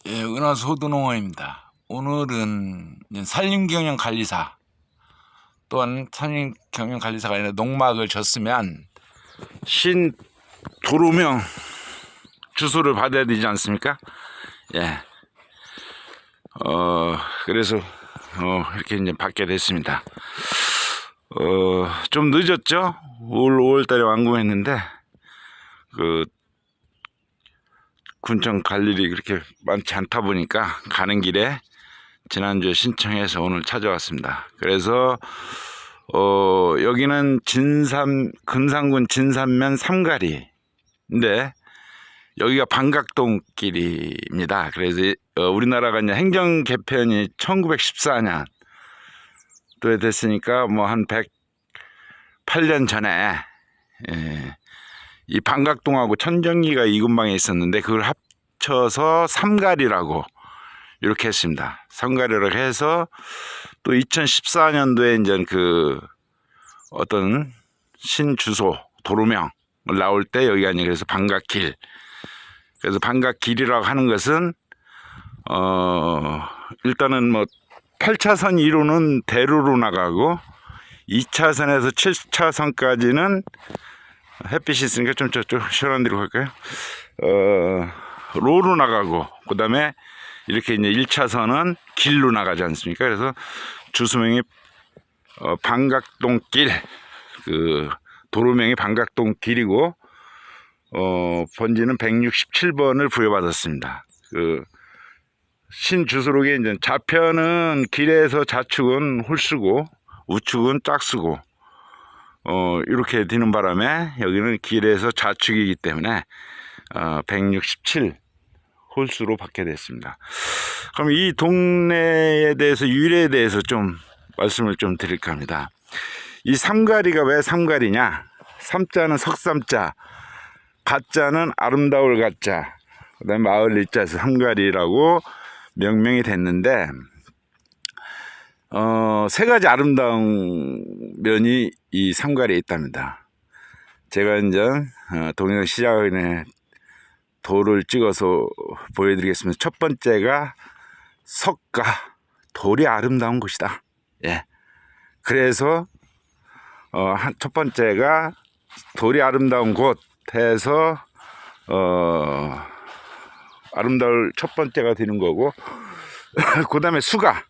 예, 은하수 호두농어입니다. 오늘은 산림경영관리사 또한 산림경영관리사가 아니라 농막을 졌으면 신 도로명 주소를 받아야 되지 않습니까? 예. 그래서 이렇게 이제 받게 됐습니다. 좀 늦었죠? 5월달에 완공했는데 군청 갈 일이 그렇게 많지 않다 보니까 가는 길에 지난주에 신청해서 오늘 찾아왔습니다. 그래서 여기는 금산군 진산면 삼가리인데 여기가 방각동 길입니다. 그래서 우리나라가 이제 행정 개편이 1914년 또 됐으니까 뭐 한 108년 전에 이 방각동하고 천정리가 이 근방에 있었는데 그걸 합쳐서 삼가리라고 이렇게 했습니다. 삼가리라고 해서 또 2014년도에 이제 어떤 신주소 도로명을 나올 때 여기가 아니라 그래서 방각길. 그래서 방각길이라고 하는 것은 일단은 뭐 8차선 1호는 대로로 나가고 2차선에서 7차선까지는 햇빛이 있으니까 좀 저쪽 시원한 데로 갈까요? 로로 나가고 그 다음에 이렇게 이제 1차선은 길로 나가지 않습니까? 그래서 주소명이 방각동길, 도로명이 방각동길이고 번지는 167번을 부여받았습니다. 신주소록에 이제 좌편은 길에서 좌측은 홀수고 우측은 짝수고 이렇게 되는 바람에 여기는 길에서 좌측이기 때문에 167 홀수로 받게 됐습니다. 그럼 이 동네에 대해서 유래에 대해서 좀 말씀을 좀 드릴까 합니다. 이 삼가리가 왜 삼가리냐? 삼자는 석삼자, 가자는 아름다울 가자, 그 다음에 마을 일자에서 삼가리라고 명명이 됐는데 세 가지 아름다운 면이 이 삼가리에 있답니다. 제가 이제 동영 시작에 돌을 찍어서 보여드리겠습니다. 첫 번째가 석가, 돌이 아름다운 곳이다. 예. 그래서 첫 번째가 돌이 아름다운 곳 해서 아름다울 첫 번째가 되는 거고 그 다음에 수가,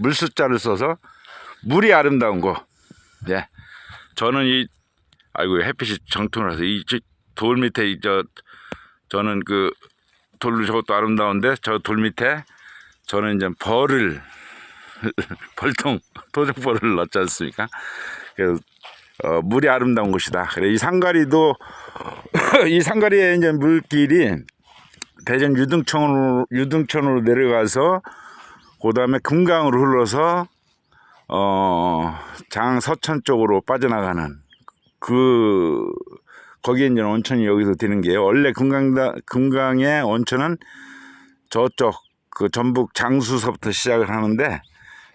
물수자를 써서 물이 아름다운 곳. 예. 저는 아이고 햇빛이 정통이라서 이 돌 밑에 저는 돌로 저것도 아름다운데 저 돌 밑에 저는 이제 벌통 도적벌을 넣지 않습니까? 그래서 물이 아름다운 곳이다. 그래 이 상가리도 이 상가리의 이제 물길이 대전 유등천으로 내려가서 그 다음에 금강으로 흘러서 장 서천 쪽으로 빠져나가는 거기에 이제 온천이 여기서 되는 게요. 원래 금강의 온천은 저쪽 전북 장수서부터 시작을 하는데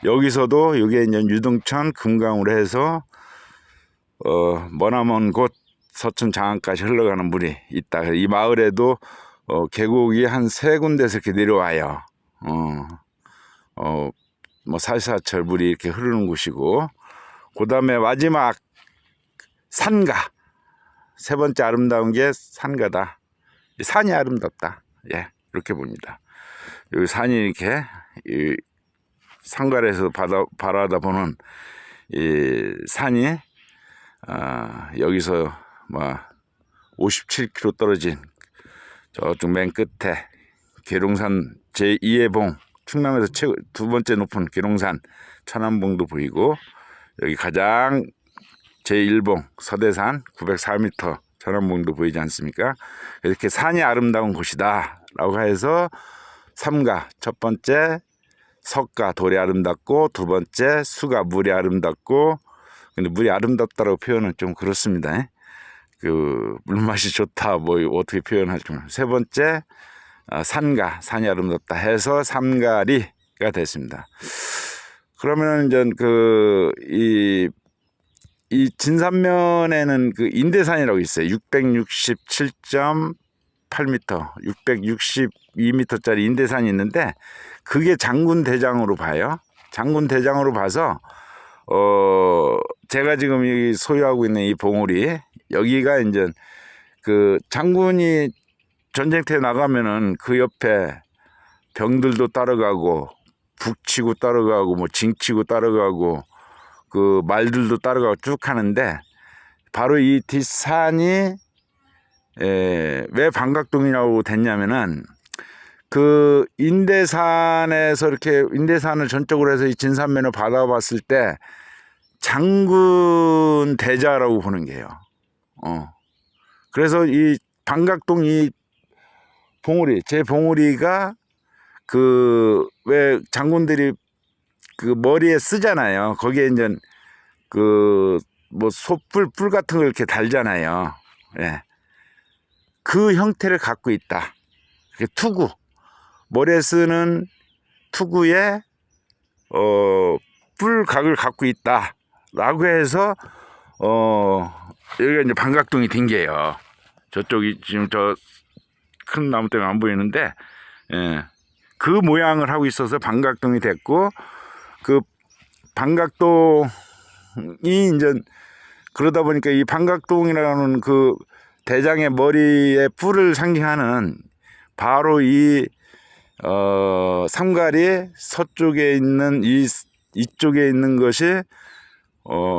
여기서도 이게 이제 유등천 금강으로 해서 머나먼 곳 서천 장안까지 흘러가는 물이 있다. 이 마을에도 계곡이 한 3군데서 이렇게 내려와요. 뭐 사시사철 물이 이렇게 흐르는 곳이고 그 다음에 마지막 산가, 세 번째 아름다운 게 산가다. 산이 아름답다. 예, 이렇게 봅니다. 여기 산이 이렇게 상가에서 바라다 보는 이 산이 여기서 뭐 57km 떨어진 저쪽 맨 끝에 계룡산 제2의 봉, 충남에서 두 번째 높은 계룡산 천안봉도 보이고 여기 가장 제1봉 서대산 904m 천안봉도 보이지 않습니까? 이렇게 산이 아름다운 곳이다 라고 해서 삼가, 첫 번째 석가 돌이 아름답고 두 번째 수가 물이 아름답고, 근데 물이 아름답다라고 표현은 좀 그렇습니다. 물맛이 좋다 뭐 어떻게 표현할지 모르겠어요. 세 번째 산가, 산이 아름답다 해서 삼가리가 됐습니다. 그러면은 이제 이 진산면에는 인대산이라고 있어요. 667.8 608m, 662m짜리 인대산이 있는데 그게 장군 대장으로 봐요. 장군 대장으로 봐서 제가 지금 이 소유하고 있는 이 봉우리 여기가 이제 그 장군이 전쟁터에 나가면은 그 옆에 병들도 따라가고 북치고 따라가고 뭐 징치고 따라가고 그 말들도 따라가고 쭉 하는데 바로 이 뒷산이 왜 방각동이라고 됐냐면은 그 인대산에서 이렇게 인대산을 전적으로 해서 이 진산면을 받아봤을 때 장군 대자라고 보는 게요. 그래서 이 방각동 이 봉우리 제 봉우리가 그 왜 장군들이 그 머리에 쓰잖아요. 거기에 이제 그 뭐 뿔 같은 걸 이렇게 달잖아요. 예. 그 형태를 갖고 있다. 투구 머리에 쓰는 투구에 뿔각을 갖고 있다라고 해서 여기가 이제 방각동이 된 게요. 저쪽이 지금 저 큰 나무 때문에 안 보이는데 예. 그 모양을 하고 있어서 방각동이 됐고 그 방각동이 이제 그러다 보니까 이 방각동이라는 그 대장의 머리에 뿔을 상징하는 바로 이 삼가리 서쪽에 있는 이쪽에 있는 것이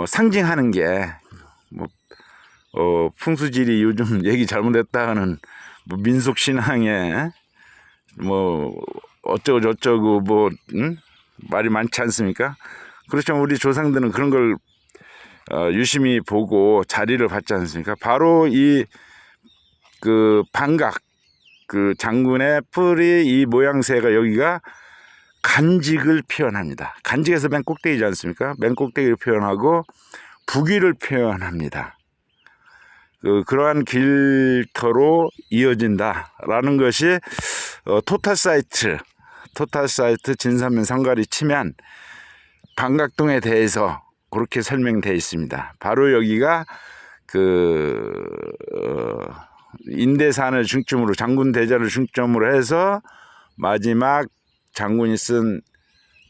상징하는 게 뭐 풍수지리 요즘 얘기 잘못했다 하는 뭐 민속 신앙에 뭐 어쩌고 저쩌고 뭐 말이 많지 않습니까? 그렇지만 우리 조상들은 그런 걸 유심히 보고 자리를 받지 않습니까? 바로 이 그 방각 그 장군의 뿔이 이 모양새가 여기가 간직을 표현합니다. 간직에서 맨 꼭대기지 않습니까? 맨 꼭대기를 표현하고 부귀를 표현합니다. 그러한 길터로 이어진다라는 것이 토탈 사이트 진산면 상가리 치면 방각동에 대해서 그렇게 설명되어 있습니다. 바로 여기가 그 인대산을 중점으로 장군 대자를 중점으로 해서 마지막 장군이 쓴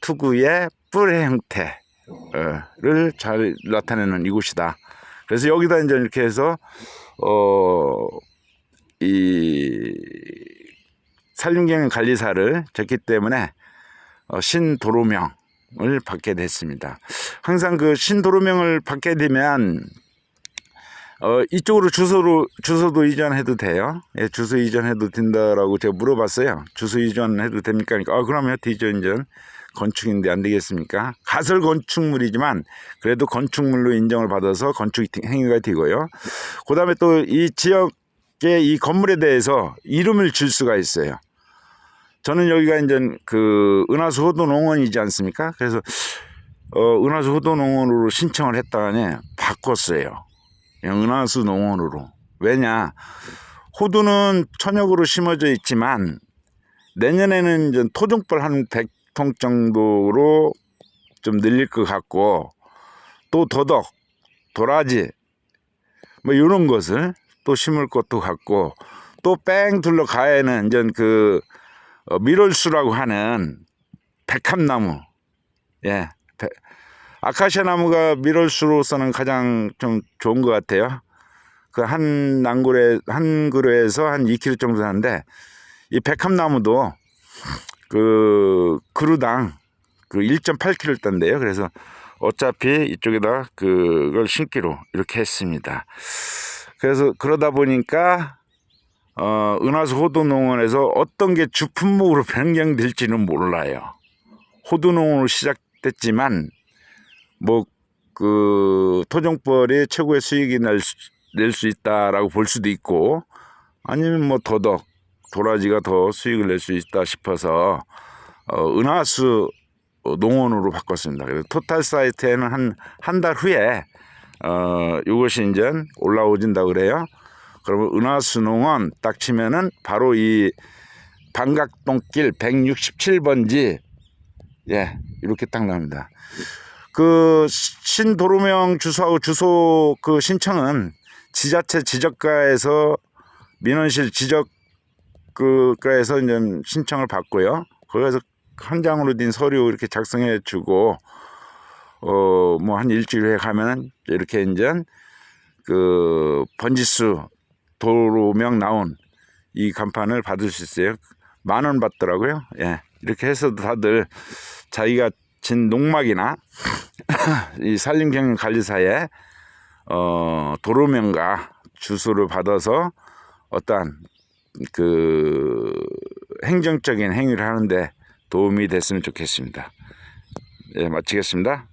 투구의 뿔의 형태를 잘 나타내는 이곳이다. 그래서 여기다 이제 이렇게 해서 이 산림경영 관리사를 졌기 때문에 신도로명을 받게 됐습니다. 항상 그 신도로명을 받게 되면 이쪽으로 주소도 이전해도 돼요. 예, 주소 이전해도 된다라고 제가 물어봤어요. 주소 이전해도 됩니까? 그러면 되죠. 이전 건축인데 안 되겠습니까? 가설 건축물이지만 그래도 건축물로 인정을 받아서 건축 행위가 되고요. 그 다음에 또 이 지역의 이 건물에 대해서 이름을 줄 수가 있어요. 저는 여기가 이제 그 은하수 호도농원이지 않습니까? 그래서 은하수 호도농원으로 신청을 했다니 바꿨어요. 은하수 농원으로. 왜냐? 호두는 천역으로 심어져 있지만 내년에는 이제 토종벌 한 100통 정도로 좀 늘릴 것 같고 또 더덕, 도라지 뭐 이런 것을 또 심을 것도 같고 또 뺑 둘러 가에는 이제 그 밀월수라고 하는 백합나무, 예, 아카시아 나무가 밀월수로서는 가장 좀 좋은 것 같아요. 그 한 그루에서 한 2kg 정도 하는데 이 백합나무도 그 그루당 그 1.8kg 딴데요. 그래서 어차피 이쪽에다 그걸 심기로 이렇게 했습니다. 그래서 그러다 보니까 은하수 호두농원에서 어떤 게 주품목으로 변경될지는 몰라요. 호두농원으로 시작됐지만 뭐 그 토종벌이 최고의 수익이 낼 수 있다라고 볼 수도 있고 아니면 뭐 더덕, 도라지가 더 수익을 낼 수 있다 싶어서 은하수 농원으로 바꿨습니다. 그래서 토탈 사이트에는 한 달 후에 이것이 이제 올라오진다 그래요. 그러면 은하수 농원 딱 치면은 바로 이 방각동길 167번지 예 이렇게 딱 나옵니다. 그 신도로명 주소하고 주소 그 신청은 지자체 지적과에서 민원실 지적 농업국가에서 이제 신청을 받고요. 거기서 한 장으로 된 서류 이렇게 작성해 주고 뭐 한 일주일 후에 가면은 이렇게 이제 그 번지수 도로명 나온 이 간판을 받을 수 있어요. 10,000원 받더라고요. 예. 이렇게 해서 다들 자기가 진 농막이나 이 산림경영관리사에 도로명과 주소를 받아서 어떠한 그 행정적인 행위를 하는데 도움이 됐으면 좋겠습니다. 예, 마치겠습니다.